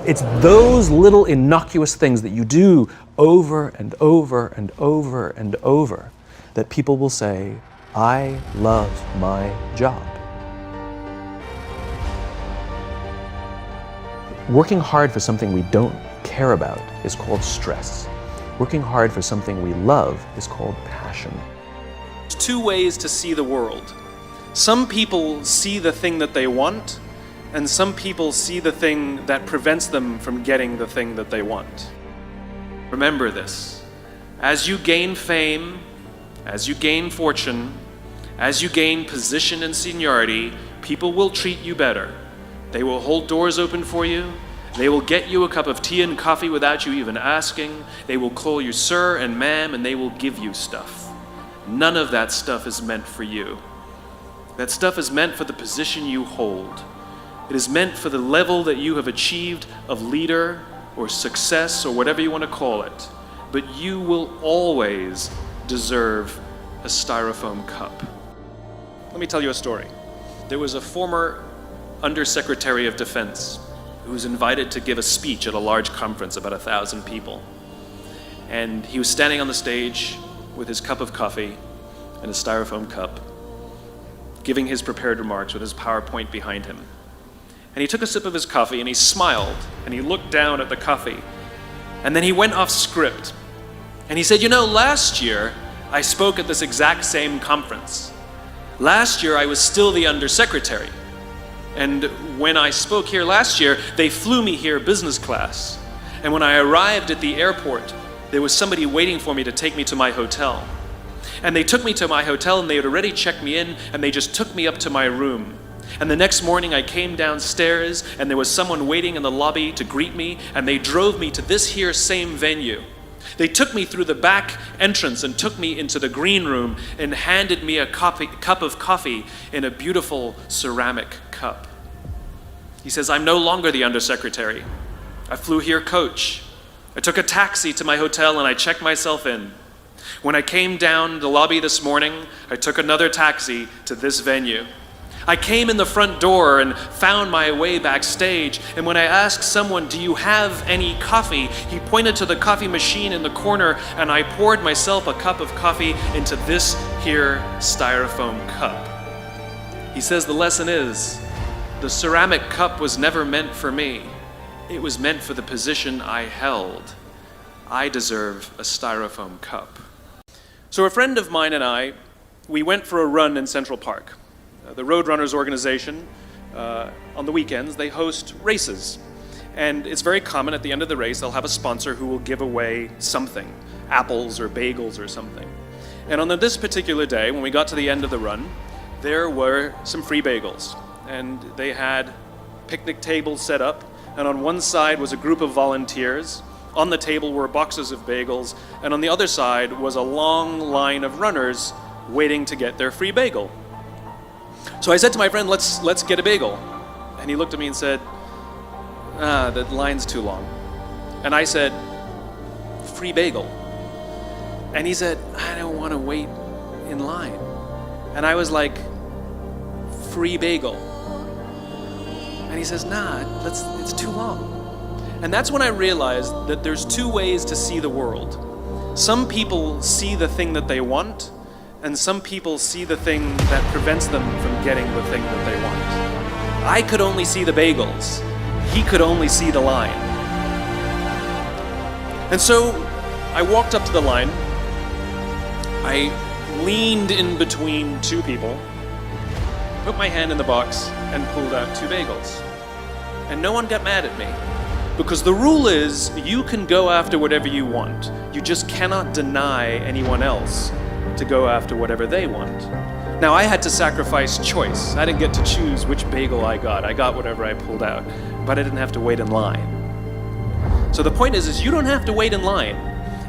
It's those little innocuous things that you do over and over and over and over that people will say, I love my job. Working hard for something we don't care about is called stress. Working hard for something we love is called passion. There's two ways to see the world. Some people see the thing that they want, and some people see the thing that prevents them from getting the thing that they want. Remember this. As you gain fame, as you gain fortune, as you gain position and seniority, people will treat you better. They will hold doors open for you. They will get you a cup of tea and coffee without you even asking. They will call you sir and ma'am, and they will give you stuff. None of that stuff is meant for you. That stuff is meant for the position you hold. It is meant for the level that you have achieved of leader or success or whatever you want to call it. But you will always deserve a styrofoam cup. Let me tell you a story. There was a former Undersecretary of Defense who was invited to give a speech at a large conference, about 1,000 people. And he was standing on the stage with his cup of coffee and a styrofoam cup, giving his prepared remarks with his PowerPoint behind him. And he took a sip of his coffee and he smiled and he looked down at the coffee. And then he went off script. And he said, last year I spoke at this exact same conference. Last year I was still the undersecretary. And when I spoke here last year, they flew me here business class. And when I arrived at the airport, there was somebody waiting for me to take me to my hotel. And they took me to my hotel and they had already checked me in and they just took me up to my room. And the next morning I came downstairs and there was someone waiting in the lobby to greet me and they drove me to this here same venue. They took me through the back entrance and took me into the green room and handed me a cup of coffee in a beautiful ceramic cup. He says, I'm no longer the undersecretary. I flew here coach. I took a taxi to my hotel and I checked myself in. When I came down the lobby this morning, I took another taxi to this venue. I came in the front door and found my way backstage, and when I asked someone, do you have any coffee? He pointed to the coffee machine in the corner, and I poured myself a cup of coffee into this here styrofoam cup. He says the lesson is, the ceramic cup was never meant for me. It was meant for the position I held. I deserve a styrofoam cup. So a friend of mine and I, we went for a run in Central Park. The Roadrunners organization, on the weekends, they host races. And it's very common at the end of the race, they'll have a sponsor who will give away something, apples or bagels or something. And on this particular day, when we got to the end of the run, there were some free bagels. And they had picnic tables set up, and on one side was a group of volunteers. On the table were boxes of bagels, and on the other side was a long line of runners waiting to get their free bagel. So I said to my friend, let's get a bagel. And he looked at me and said, the line's too long. And I said, free bagel. And he said, I don't want to wait in line. And I was like, free bagel. And he says, it's too long. And that's when I realized that there's two ways to see the world. Some people see the thing that they want, and some people see the thing that prevents them from getting the thing that they want. I could only see the bagels. He could only see the line. And so I walked up to the line. I leaned in between two people, put my hand in the box, and pulled out two bagels. And no one got mad at me. Because the rule is, you can go after whatever you want. You just cannot deny anyone else to go after whatever they want. Now, I had to sacrifice choice. I didn't get to choose which bagel I got. I got whatever I pulled out, but I didn't have to wait in line. So the point is you don't have to wait in line.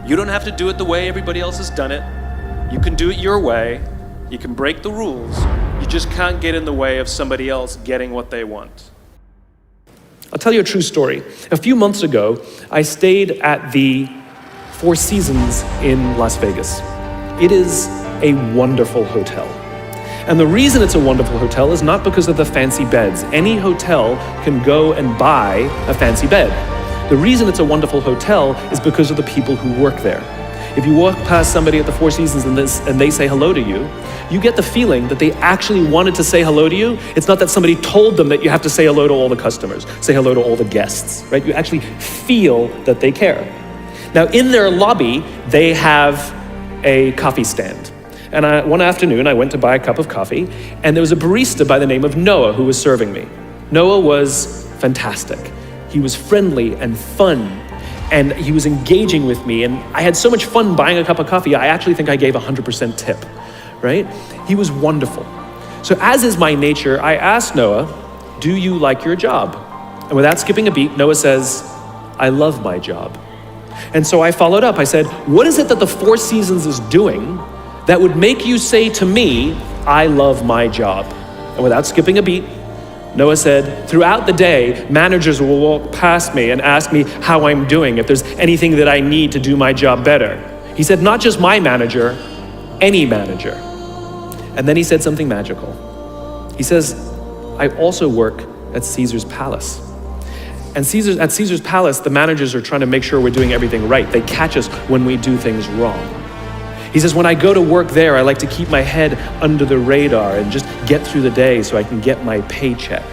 You don't have to do it the way everybody else has done it. You can do it your way. You can break the rules. You just can't get in the way of somebody else getting what they want. I'll tell you a true story. A few months ago, I stayed at the Four Seasons in Las Vegas. It is a wonderful hotel. And the reason it's a wonderful hotel is not because of the fancy beds. Any hotel can go and buy a fancy bed. The reason it's a wonderful hotel is because of the people who work there. If you walk past somebody at the Four Seasons and they say hello to you, you get the feeling that they actually wanted to say hello to you. It's not that somebody told them that you have to say hello to all the customers, say hello to all the guests, right? You actually feel that they care. Now, in their lobby, they have a coffee stand. And one afternoon, I went to buy a cup of coffee, and there was a barista by the name of Noah who was serving me. Noah was fantastic. He was friendly and fun, and he was engaging with me, and I had so much fun buying a cup of coffee, I actually think I gave 100% tip, right? He was wonderful. So as is my nature, I asked Noah, do you like your job? And without skipping a beat, Noah says, I love my job. And so I followed up. I said, what is it that the Four Seasons is doing that would make you say to me, I love my job? And without skipping a beat, Noah said, throughout the day, managers will walk past me and ask me how I'm doing, if there's anything that I need to do my job better. He said, not just my manager, any manager. And then he said something magical. He says, I also work at Caesar's Palace. And at Caesar's Palace, the managers are trying to make sure we're doing everything right. They catch us when we do things wrong. He says, when I go to work there, I like to keep my head under the radar and just get through the day so I can get my paycheck.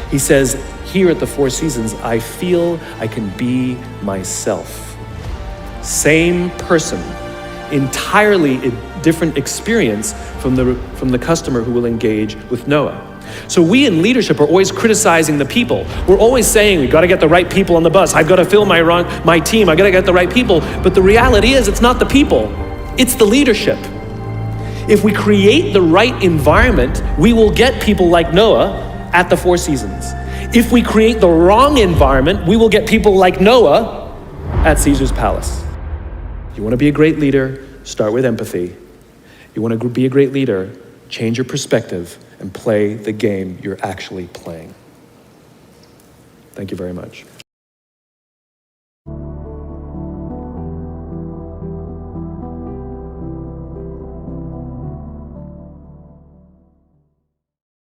He says, here at the Four Seasons, I feel I can be myself. Same person, entirely a different experience from the customer who will engage with Noah. So we in leadership are always criticizing the people. We're always saying, we gotta get the right people on the bus. I've gotta fill my team. I gotta get the right people. But the reality is, it's not the people. It's the leadership. If we create the right environment, we will get people like Noah at the Four Seasons. If we create the wrong environment, we will get people like Noah at Caesar's Palace. You want to be a great leader, start with empathy. You want to be a great leader, change your perspective and play the game you're actually playing. Thank you very much.